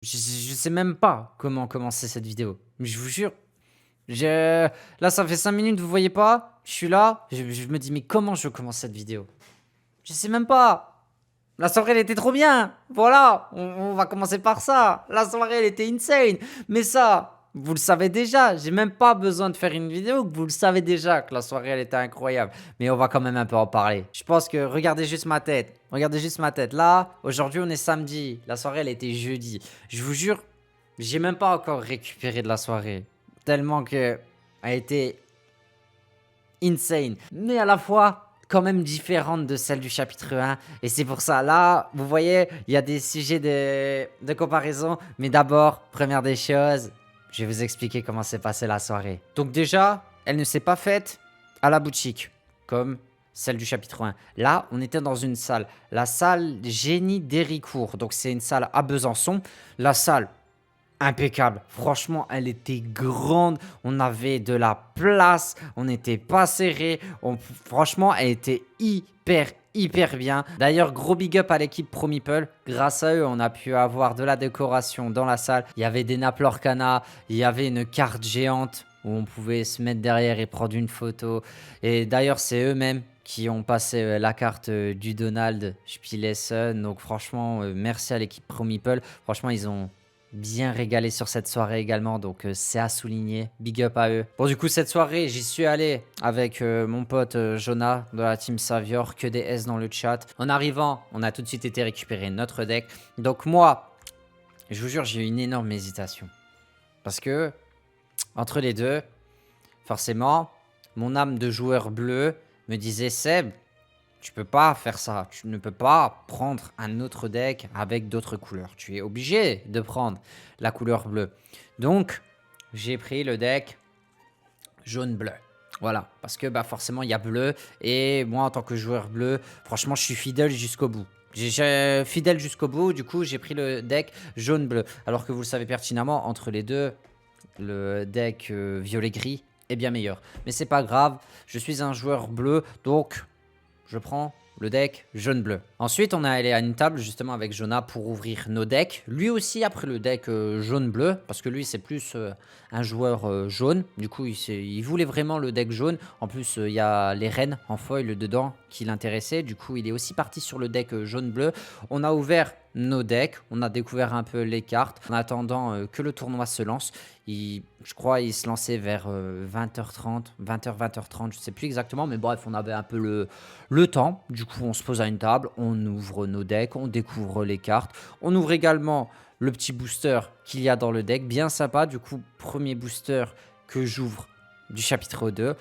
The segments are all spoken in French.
Je sais même pas comment commencer cette vidéo. Mais je vous jure, je là, ça fait 5 minutes, vous voyez pas? Je suis là, je me dis: «Mais comment je commence cette vidéo?» Je sais même pas. La soirée, elle était trop bien. Voilà, on va commencer par ça. La soirée, elle était insane. Mais ça, vous le savez déjà. J'ai même pas besoin de faire une vidéo, que vous le savez déjà que la soirée, elle était incroyable. Mais on va quand même un peu en parler. Je pense que regardez juste ma tête. Regardez juste ma tête. Là, aujourd'hui, on est samedi. La soirée, elle était jeudi. Je vous jure, j'ai même pas encore récupéré de la soirée. Tellement que elle a été insane, mais à la fois quand même différente de celle du chapitre 1. Et c'est pour ça, là, vous voyez, il y a des sujets de comparaison. Mais d'abord, première des choses, je vais vous expliquer comment s'est passée la soirée. Donc déjà, elle ne s'est pas faite à la boutique, comme celle du chapitre 1. Là, on était dans une salle, la salle Génie d'Héricourt. Donc c'est une salle à Besançon. La salle, impeccable. Franchement, elle était grande. On avait de la place. On n'était pas serré. Franchement, elle était hyper bien. D'ailleurs, gros big up à l'équipe Pro Meeple. Grâce à eux, on a pu avoir de la décoration dans la salle. Il y avait des nappes Lorcana. Il y avait une carte géante où on pouvait se mettre derrière et prendre une photo. Et d'ailleurs, c'est eux-mêmes qui ont passé la carte du Donald Spielessen. Donc franchement, merci à l'équipe Pro Meeple. Franchement, ils ont bien régalé sur cette soirée également, donc c'est à souligner, big up à eux. Bon, du coup, cette soirée, j'y suis allé avec mon pote Jonah de la team Savior, que des S dans le chat. En arrivant, on a tout de suite été récupérer notre deck. Donc moi, je vous jure, j'ai eu une énorme hésitation. Parce que, entre les deux, forcément, mon âme de joueur bleu me disait: Seb, tu peux pas faire ça. Tu ne peux pas prendre un autre deck avec d'autres couleurs. Tu es obligé de prendre la couleur bleue. Donc, j'ai pris le deck jaune-bleu. Voilà, parce que bah, forcément, il y a bleu. Et moi, en tant que joueur bleu, franchement, je suis fidèle jusqu'au bout. Fidèle jusqu'au bout, du coup, j'ai pris le deck jaune-bleu. Alors que vous le savez pertinemment, entre les deux, le deck violet-gris est bien meilleur. Mais c'est pas grave, je suis un joueur bleu, donc je prends le deck jaune-bleu. Ensuite, on est allé à une table justement avec Jonah pour ouvrir nos decks. Lui aussi a pris le deck jaune-bleu parce que lui, c'est plus un joueur jaune. Du coup, il voulait vraiment le deck jaune. En plus, il y a les reines en foil dedans qui l'intéressaient. Du coup, il est aussi parti sur le deck jaune-bleu. On a ouvert nos decks, on a découvert un peu les cartes en attendant que le tournoi se lance. Je crois il se lançait vers 20h30, 20h, 20h30, je sais plus exactement, mais bref, on avait un peu le temps. Du coup, on se pose à une table, on ouvre nos decks, on découvre les cartes. On ouvre également le petit booster qu'il y a dans le deck, bien sympa. Du coup, premier booster que j'ouvre du chapitre 2.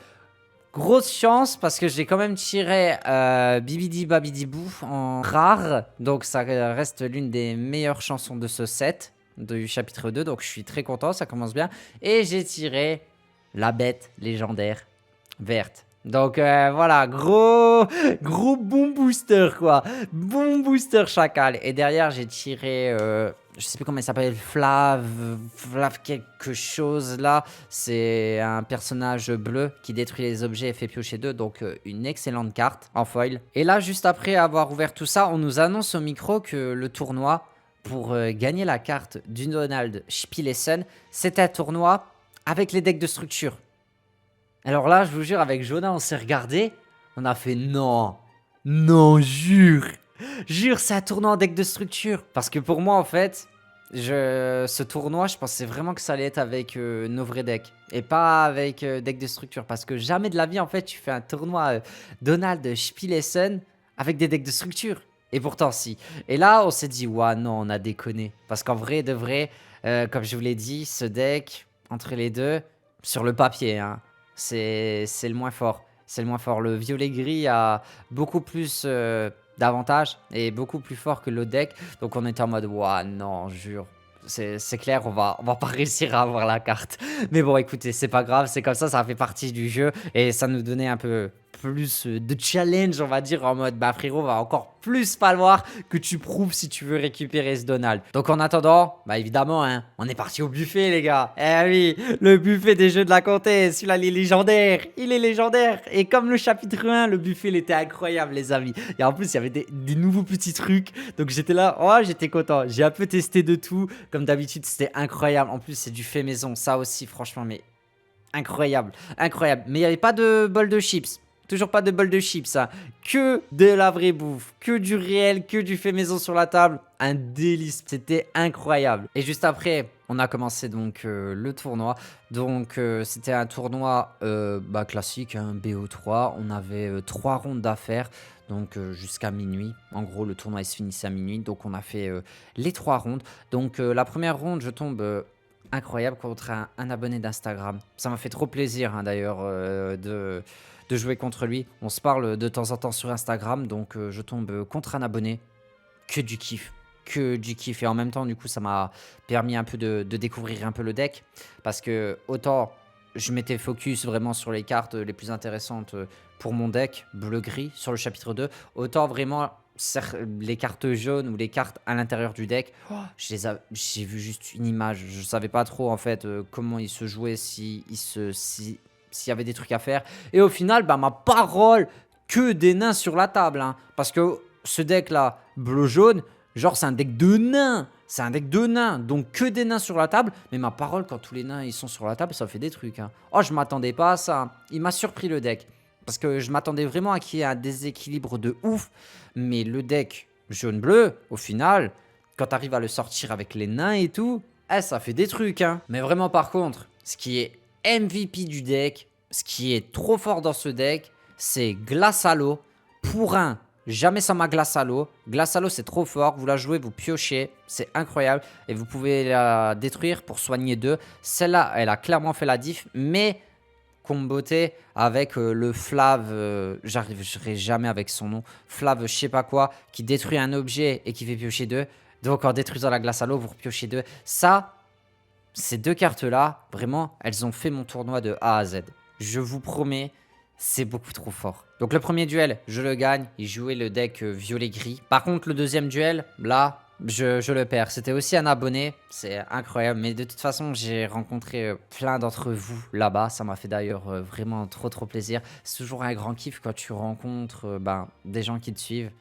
Grosse chance parce que j'ai quand même tiré Bibidi Babidi Boo en rare. Donc ça reste l'une des meilleures chansons de ce set du chapitre 2. Donc je suis très content, ça commence bien. Et j'ai tiré la bête légendaire verte. Donc voilà, gros bon booster quoi. Bon booster chacal. Et derrière j'ai tiré, je sais plus comment il s'appelle, Flav quelque chose là. C'est un personnage bleu qui détruit les objets et fait piocher d'eux. Donc une excellente carte en foil. Et là juste après avoir ouvert tout ça, on nous annonce au micro que le tournoi pour gagner la carte du Donald Spielessen, c'est un tournoi avec les decks de structure. Alors là, je vous jure, avec Jonah, on s'est regardé. On a fait non. Non, jure. Jure, c'est un tournoi en deck de structure. Parce que pour moi, en fait, ce tournoi, je pensais vraiment que ça allait être avec nos vrais decks. Et pas avec deck de structure. Parce que jamais de la vie, en fait, tu fais un tournoi Donald Spielessen avec des decks de structure. Et pourtant, si. Et là, on s'est dit, ouais, non, on a déconné. Parce qu'en vrai, de vrai, comme je vous l'ai dit, ce deck, entre les deux, sur le papier, hein, c'est le moins fort. C'est le moins fort. Le violet-gris a beaucoup plus d'avantages et beaucoup plus fort que l'autre deck. Donc on était en mode, ouah, non, jure. C'est clair, on va pas réussir à avoir la carte. Mais bon, écoutez, c'est pas grave, c'est comme ça fait partie du jeu. Et ça nous donnait un peu plus de challenge, on va dire, en mode bah frérot, va encore plus falloir que tu prouves si tu veux récupérer ce Donald. Donc en attendant, bah évidemment, hein, on est parti au buffet, les gars. Eh oui, le buffet des jeux de la comté, celui-là, il est légendaire. Il est légendaire. Et comme le chapitre 1, le buffet, il était incroyable, les amis. Et en plus, il y avait des nouveaux petits trucs. Donc j'étais là, oh, j'étais content. J'ai un peu testé de tout. Comme d'habitude, c'était incroyable. En plus, c'est du fait maison. Ça aussi, franchement, mais incroyable, incroyable. Mais il n'y avait pas de bol de chips. Toujours pas de bol de chips, hein. Que de la vraie bouffe, que du réel, que du fait maison sur la table. Un délice, c'était incroyable. Et juste après, on a commencé donc le tournoi. Donc c'était un tournoi bah, classique, un BO3. On avait 3 rondes d'affaires. Donc jusqu'à minuit. En gros, le tournoi il se finissait à minuit. Donc on a fait les 3 rondes. Donc la première ronde, je tombe incroyable contre un abonné d'Instagram. Ça m'a fait trop plaisir hein, d'ailleurs de jouer contre lui. On se parle de temps en temps sur Instagram, donc je tombe contre un abonné. Que du kiff. Que du kiff. Et en même temps, du coup, ça m'a permis un peu de découvrir un peu le deck. Parce que autant je m'étais focus vraiment sur les cartes les plus intéressantes pour mon deck, bleu-gris, sur le chapitre 2. Autant vraiment les cartes jaunes ou les cartes à l'intérieur du deck, j'ai vu juste une image. Je savais pas trop en fait comment il se jouait, s'il y avait des trucs à faire. Et au final, bah, ma parole, que des nains sur la table. Hein, parce que ce deck là, bleu-jaune, genre c'est un deck de nains. C'est un deck de nains, donc que des nains sur la table. Mais ma parole, quand tous les nains ils sont sur la table, ça fait des trucs. Hein. Oh, je m'attendais pas à ça. Il m'a surpris le deck. Parce que je m'attendais vraiment à qu'il y ait un déséquilibre de ouf. Mais le deck jaune-bleu, au final, quand tu arrives à le sortir avec les nains et tout, ça fait des trucs. Hein. Mais vraiment, par contre, ce qui est MVP du deck, ce qui est trop fort dans ce deck, c'est Glace à l'eau. Pour un, jamais sans ma glace à l'eau. Glace à l'eau, c'est trop fort. Vous la jouez, vous piochez. C'est incroyable. Et vous pouvez la détruire pour soigner 2. Celle-là, elle a clairement fait la diff. Mais comboté avec le Flav, j'arriverai jamais avec son nom, Flav je sais pas quoi, qui détruit un objet et qui fait piocher 2. Donc en détruisant la glace à l'eau, vous repiochez 2. Ça, ces 2 cartes-là, vraiment, elles ont fait mon tournoi de A à Z. Je vous promets, c'est beaucoup trop fort. Donc le premier duel, je le gagne. Il jouait le deck violet-gris. Par contre, le deuxième duel, là, je le perds. C'était aussi un abonné. C'est incroyable. Mais de toute façon, j'ai rencontré plein d'entre vous là-bas. Ça m'a fait d'ailleurs vraiment trop plaisir. C'est toujours un grand kiff quand tu rencontres des gens qui te suivent.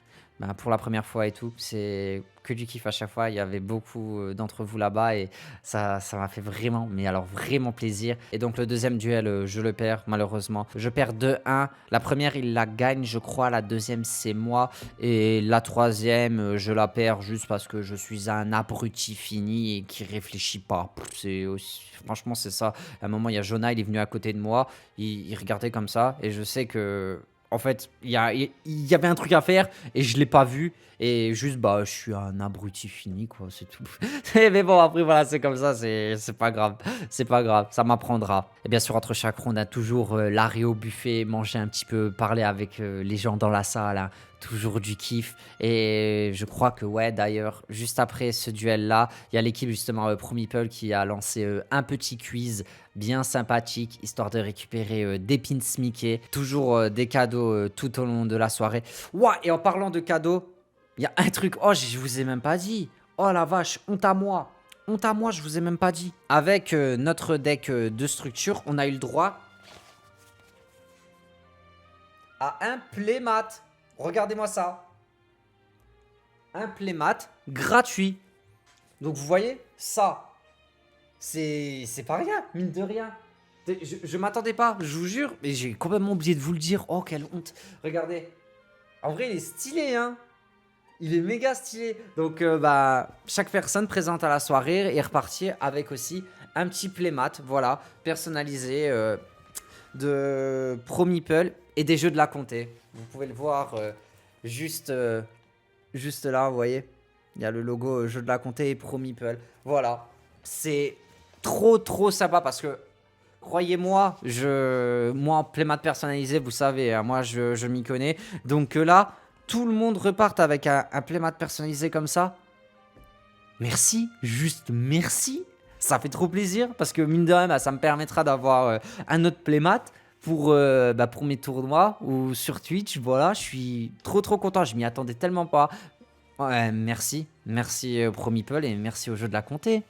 Pour la première fois et tout, c'est que du kiff à chaque fois. Il y avait beaucoup d'entre vous là-bas et ça m'a fait vraiment, mais alors vraiment plaisir. Et donc le deuxième duel, je le perds malheureusement. Je perds 2-1. La première, il la gagne, je crois. La deuxième, c'est moi. Et la troisième, je la perds juste parce que je suis un abruti fini et qui réfléchit pas. Franchement, c'est ça. À un moment, il y a Jonah, il est venu à côté de moi. Il regardait comme ça et je sais que en fait, il y avait un truc à faire et je l'ai pas vu. Et juste, je suis un abruti fini, quoi, c'est tout. Mais bon, après, voilà, c'est comme ça, c'est pas grave. C'est pas grave, ça m'apprendra. Et bien sûr, entre chaque ronde, on a toujours l'arrêt au buffet, manger un petit peu, parler avec les gens dans la salle, hein. Toujours du kiff. Et je crois que, ouais, d'ailleurs, juste après ce duel-là, il y a l'équipe, justement, ProMeeple qui a lancé un petit quiz bien sympathique, histoire de récupérer des pins Mickey. Toujours des cadeaux tout au long de la soirée. Ouah, et en parlant de cadeaux, il y a un truc, oh, je vous ai même pas dit. Oh la vache, honte à moi. Honte à moi, je vous ai même pas dit. Avec notre deck de structure, on a eu le droit à un playmat. Regardez-moi ça. Un playmat gratuit. Donc vous voyez, ça, c'est pas rien, mine de rien. Je m'attendais pas, je vous jure. Mais j'ai complètement oublié de vous le dire. Oh, quelle honte. Regardez. En vrai, il est stylé, hein. Il est méga stylé. Donc, chaque personne présente à la soirée est repartie avec aussi un petit playmat, voilà, personnalisé de ProMeeple et des jeux de la comté. Vous pouvez le voir juste là, vous voyez. Il y a le logo jeux de la comté et ProMeeple. Voilà, c'est trop sympa parce que croyez-moi, moi en playmat personnalisé, vous savez, hein, moi je m'y connais. Donc là, tout le monde reparte avec un playmat personnalisé comme ça. Merci, juste merci. Ça fait trop plaisir parce que mine de rien, ça me permettra d'avoir un autre playmat. pour mes tournois ou sur Twitch. Voilà, je suis trop content. Je m'y attendais tellement pas. Ouais, merci. Merci Pro Meeple et merci au jeu de la comté,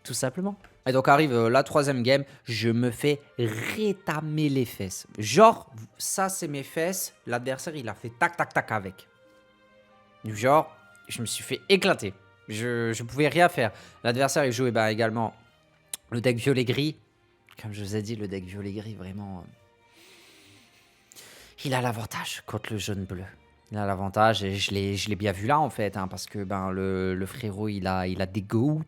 tout simplement. Et donc arrive la troisième game, je me fais rétamer les fesses. Genre, ça c'est mes fesses, l'adversaire il a fait tac tac tac avec. Genre, je me suis fait éclater. Je pouvais rien faire. L'adversaire il jouait également le deck violet-gris. Comme je vous ai dit, le deck violet-gris vraiment... il a l'avantage contre le jaune-bleu. Il a l'avantage et je l'ai bien vu là en fait, hein, parce que le frérot il a des goats,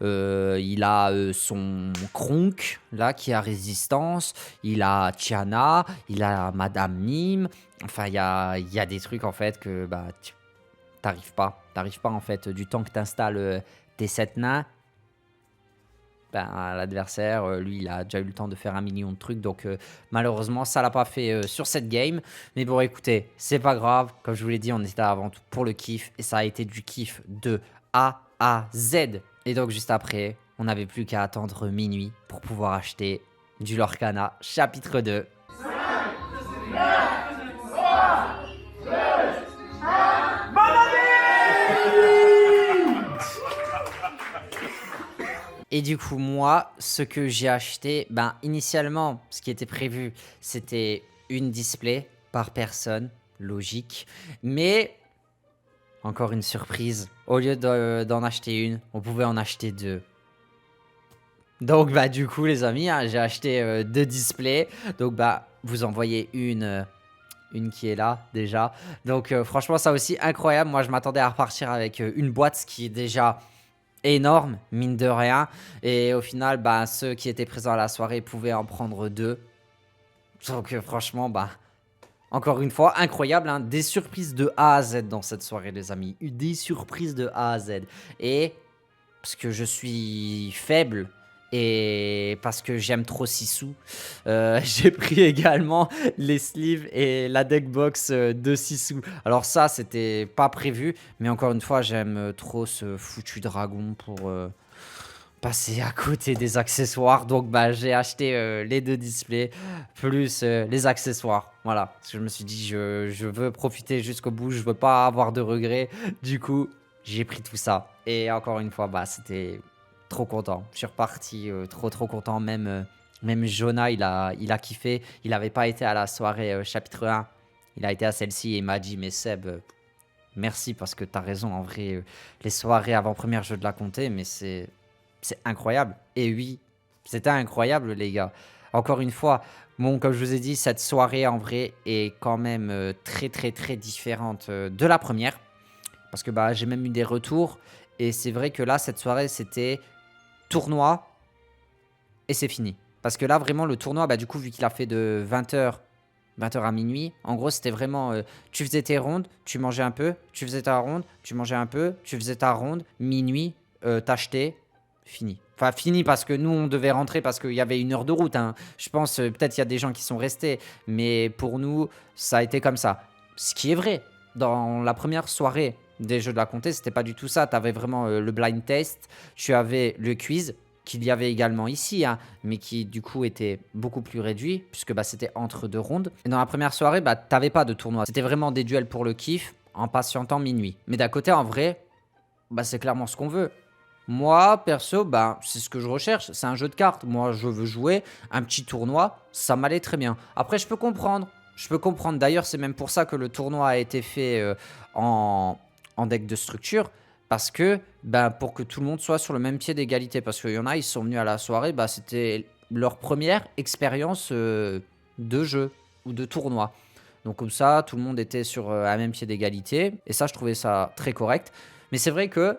il a son Kronk là qui a résistance, il a Tiana, il a Madame Mime, enfin il y a des trucs en fait que t'arrives pas en fait du temps que t'installes tes 7 nains. L'adversaire, lui, il a déjà eu le temps de faire 1 million de trucs. Donc, malheureusement, ça l'a pas fait sur cette game. Mais bon, écoutez, c'est pas grave. Comme je vous l'ai dit, on était avant tout pour le kiff. Et ça a été du kiff de A à Z. Et donc, juste après, on n'avait plus qu'à attendre minuit pour pouvoir acheter du Lorcana chapitre 2. Et du coup, moi, ce que j'ai acheté, initialement, ce qui était prévu, c'était une display par personne, logique. Mais, encore une surprise, au lieu d'en acheter une, on pouvait en acheter 2. Donc, du coup, les amis, hein, j'ai acheté 2 displays. Donc, vous en voyez une qui est là, déjà. Donc, franchement, ça aussi, incroyable. Moi, je m'attendais à repartir avec une boîte, ce qui est déjà... énorme, mine de rien. Et au final, ceux qui étaient présents à la soirée pouvaient en prendre 2. Donc franchement, encore une fois, incroyable. Hein, des surprises de A à Z dans cette soirée, les amis. Des surprises de A à Z. Et parce que je suis faible et parce que j'aime trop Sissou, j'ai pris également les sleeves et la deckbox de Sissou. Alors ça, c'était pas prévu, mais encore une fois, j'aime trop ce foutu dragon pour passer à côté des accessoires. Donc j'ai acheté les 2 displays plus les accessoires. Voilà, parce que je me suis dit, je veux profiter jusqu'au bout, je veux pas avoir de regrets. Du coup, j'ai pris tout ça. Et encore une fois, c'était trop content. Je suis reparti trop content. Même Jonah, il a kiffé. Il n'avait pas été à la soirée chapitre 1. Il a été à celle-ci et il m'a dit, mais Seb, merci parce que t'as raison. En vrai, les soirées avant-première jeu de la comté, mais c'est incroyable. Et oui, c'était incroyable, les gars. Encore une fois, bon, comme je vous ai dit, cette soirée en vrai est quand même très différente de la première. Parce que j'ai même eu des retours. Et c'est vrai que là, cette soirée, c'était tournoi et c'est fini. Parce que là, vraiment, le tournoi, du coup, vu qu'il a fait de 20h à minuit, en gros, c'était vraiment... tu faisais tes rondes, tu mangeais un peu, tu faisais ta ronde, tu mangeais un peu, tu faisais ta ronde, minuit, t'achetais, fini. Enfin, fini parce que nous, on devait rentrer parce qu'il y avait 1 heure de route. Hein. Je pense, peut-être il y a des gens qui sont restés. Mais pour nous, ça a été comme ça. Ce qui est vrai. Dans la première soirée des jeux de la comté, c'était pas du tout ça. Tu avais vraiment le blind test, tu avais le quiz, qu'il y avait également ici, hein, mais qui du coup était beaucoup plus réduit, puisque c'était entre 2 rondes. Et dans la première soirée, t'avais pas de tournoi. C'était vraiment des duels pour le kiff, en patientant minuit. Mais d'un côté, en vrai, c'est clairement ce qu'on veut. Moi, perso, c'est ce que je recherche. C'est un jeu de cartes. Moi, je veux jouer un petit tournoi. Ça m'allait très bien. Après, je peux comprendre. D'ailleurs, c'est même pour ça que le tournoi a été fait en deck de structure. Parce que, pour que tout le monde soit sur le même pied d'égalité. Parce qu'il y en a, ils sont venus à la soirée, c'était leur première expérience de jeu ou de tournoi. Donc comme ça, tout le monde était sur un même pied d'égalité. Et ça, je trouvais ça très correct. Mais c'est vrai que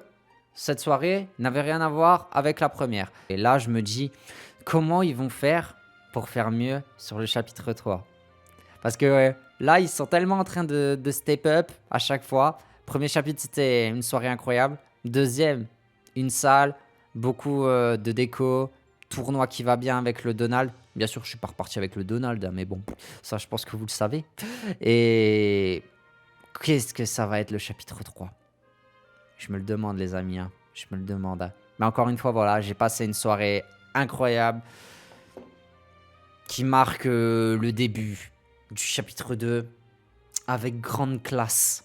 cette soirée n'avait rien à voir avec la première. Et là, je me dis, comment ils vont faire pour faire mieux sur le chapitre 3 ? Parce que là, ils sont tellement en train de step up à chaque fois. Premier chapitre, c'était une soirée incroyable. Deuxième, une salle, beaucoup de déco, tournoi qui va bien avec le Donald. Bien sûr, je suis pas reparti avec le Donald, hein, mais bon, ça, je pense que vous le savez. Et qu'est-ce que ça va être le chapitre 3 ? Je me le demande, les amis. Hein. Je me le demande. Hein. Mais encore une fois, voilà, j'ai passé une soirée incroyable. qui marque le début du chapitre 2 avec grande classe.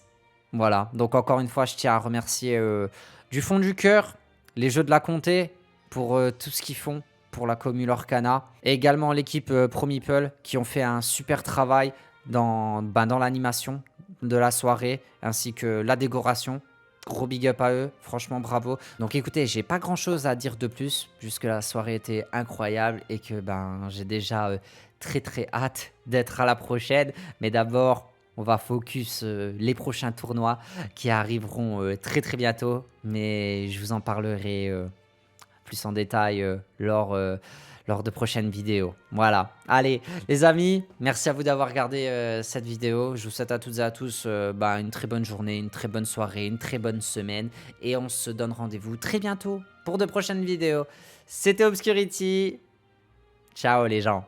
Voilà, donc encore une fois, je tiens à remercier du fond du cœur les Jeux de la Comté pour tout ce qu'ils font pour la commu Lorcana. Et également l'équipe ProMeeple qui ont fait un super travail dans l'animation de la soirée ainsi que la décoration. Gros big up à eux, franchement bravo. Donc écoutez, j'ai pas grand chose à dire de plus, puisque la soirée était incroyable et que j'ai déjà très très hâte d'être à la prochaine. Mais d'abord, on va focus les prochains tournois qui arriveront très très bientôt. Mais je vous en parlerai plus en détail lors de prochaines vidéos. Voilà. Allez, les amis, merci à vous d'avoir regardé cette vidéo. Je vous souhaite à toutes et à tous une très bonne journée, une très bonne soirée, une très bonne semaine. Et on se donne rendez-vous très bientôt pour de prochaines vidéos. C'était Obscurity. Ciao les gens.